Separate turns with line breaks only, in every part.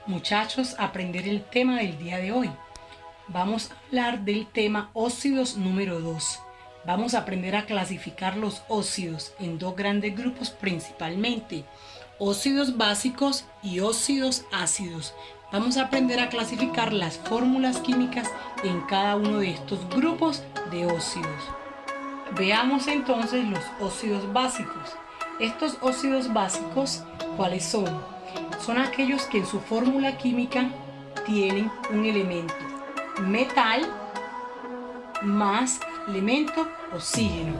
Muchachos, a aprender el tema del día de hoy. Vamos a hablar del tema óxidos número 2. Vamos a aprender a clasificar los óxidos en dos grandes grupos principalmente, óxidos básicos y óxidos ácidos. Vamos a aprender a clasificar las fórmulas químicas en cada uno de estos grupos de óxidos. Veamos entonces los óxidos básicos. Estos óxidos básicos, ¿cuáles son? Son aquellos que en su fórmula química tienen un elemento metal más elemento oxígeno.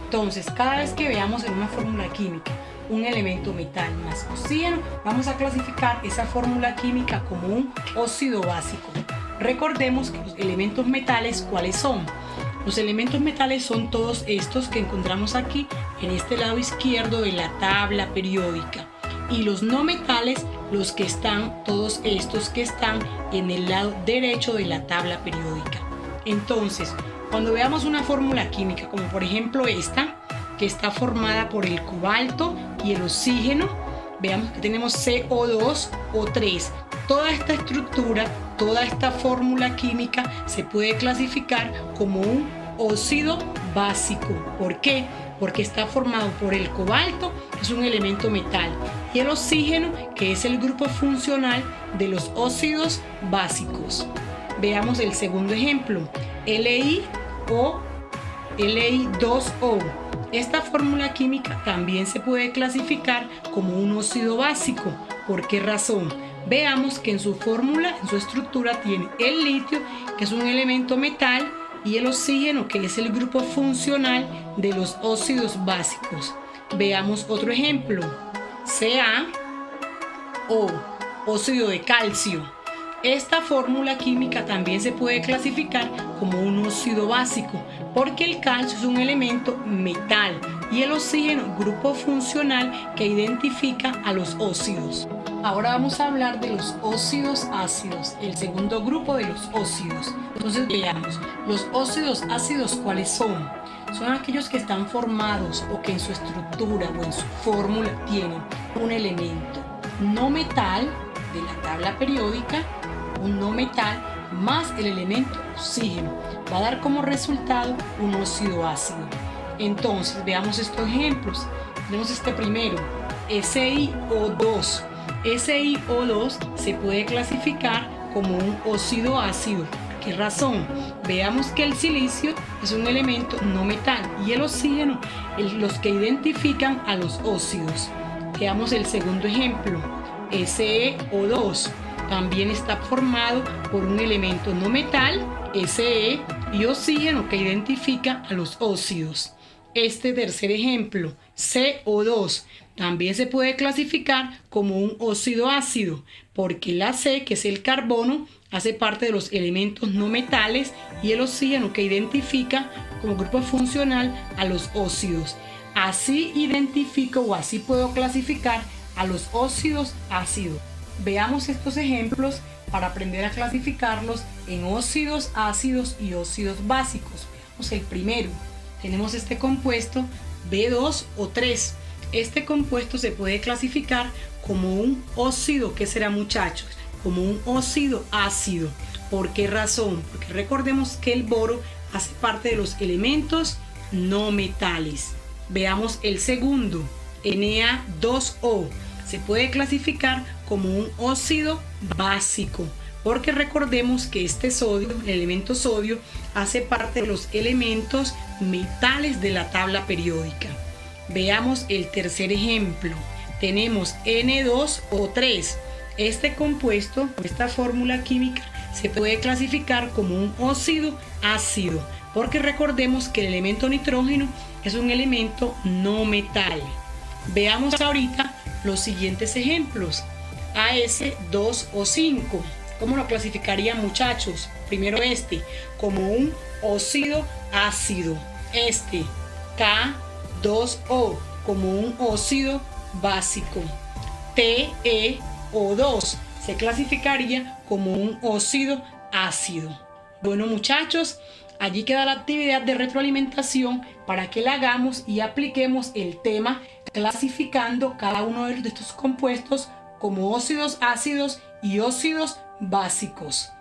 Entonces, cada vez que veamos en una fórmula química un elemento metal más oxígeno, vamos a clasificar esa fórmula química como un óxido básico. Recordemos que los elementos metales, ¿cuáles son? Los elementos metales son todos estos que encontramos aquí en este lado izquierdo de la tabla periódica. Y los no metales, los que están, todos estos que están en el lado derecho de la tabla periódica. Entonces, cuando veamos una fórmula química, como por ejemplo esta, que está formada por el cobalto y el oxígeno, veamos que tenemos CO2 o 3. Toda esta estructura, toda esta fórmula química se puede clasificar como un óxido básico. ¿Por qué? Porque está formado por el cobalto, que es un elemento metal, y el oxígeno, que es el grupo funcional de los óxidos básicos. Veamos el segundo ejemplo, Li o Li2O. Esta fórmula química también se puede clasificar como un óxido básico. ¿Por qué razón? Veamos que en su fórmula, en su estructura, tiene el litio, que es un elemento metal, y el oxígeno, que es el grupo funcional de los óxidos básicos. Veamos otro ejemplo, CaO, óxido de calcio. Esta fórmula química también se puede clasificar como un óxido básico, porque el calcio es un elemento metal y el oxígeno, grupo funcional que identifica a los óxidos. Ahora vamos a hablar de los óxidos ácidos, el segundo grupo de los óxidos. Entonces veamos, los óxidos ácidos, ¿cuáles son? Son aquellos que están formados o que en su estructura o en su fórmula tienen un elemento no metal de la tabla periódica, un no metal más el elemento oxígeno. Va a dar como resultado un óxido ácido. Entonces veamos estos ejemplos. Tenemos este primero, SiO2. SiO2 se puede clasificar como un óxido ácido. ¿Qué razón? Veamos que el silicio es un elemento no metal y el oxígeno los que identifican a los óxidos. Veamos el segundo ejemplo, SeO2. También está formado por un elemento no metal, Se, y oxígeno que identifica a los óxidos. Este tercer ejemplo, CO2, también se puede clasificar como un óxido ácido, porque la C, que es el carbono, hace parte de los elementos no metales y el oxígeno que identifica como grupo funcional a los óxidos. Así identifico o así puedo clasificar a los óxidos ácidos. Veamos estos ejemplos para aprender a clasificarlos en óxidos ácidos y óxidos básicos. Veamos el primero. Tenemos este compuesto B2O3. Este compuesto se puede clasificar como un óxido. ¿Qué será, muchachos? Como un óxido ácido. ¿Por qué razón? Porque recordemos que el boro hace parte de los elementos no metales. Veamos el segundo, Na2O. Se puede clasificar como un óxido básico, porque recordemos que este sodio, el elemento sodio, hace parte de los elementos metales de la tabla periódica. Veamos el tercer ejemplo. Tenemos N2O3. Este compuesto, esta fórmula química, se puede clasificar como un óxido ácido, porque recordemos que el elemento nitrógeno es un elemento no metal. Veamos ahorita los siguientes ejemplos. AS2O5. ¿Cómo lo clasificarían, muchachos? Primero este, como un óxido ácido. Este, K2O, como un óxido básico. TeO2 se clasificaría como un óxido ácido. Bueno, muchachos, allí queda la actividad de retroalimentación para que la hagamos y apliquemos el tema clasificando cada uno de estos compuestos como óxidos ácidos y óxidos básicos.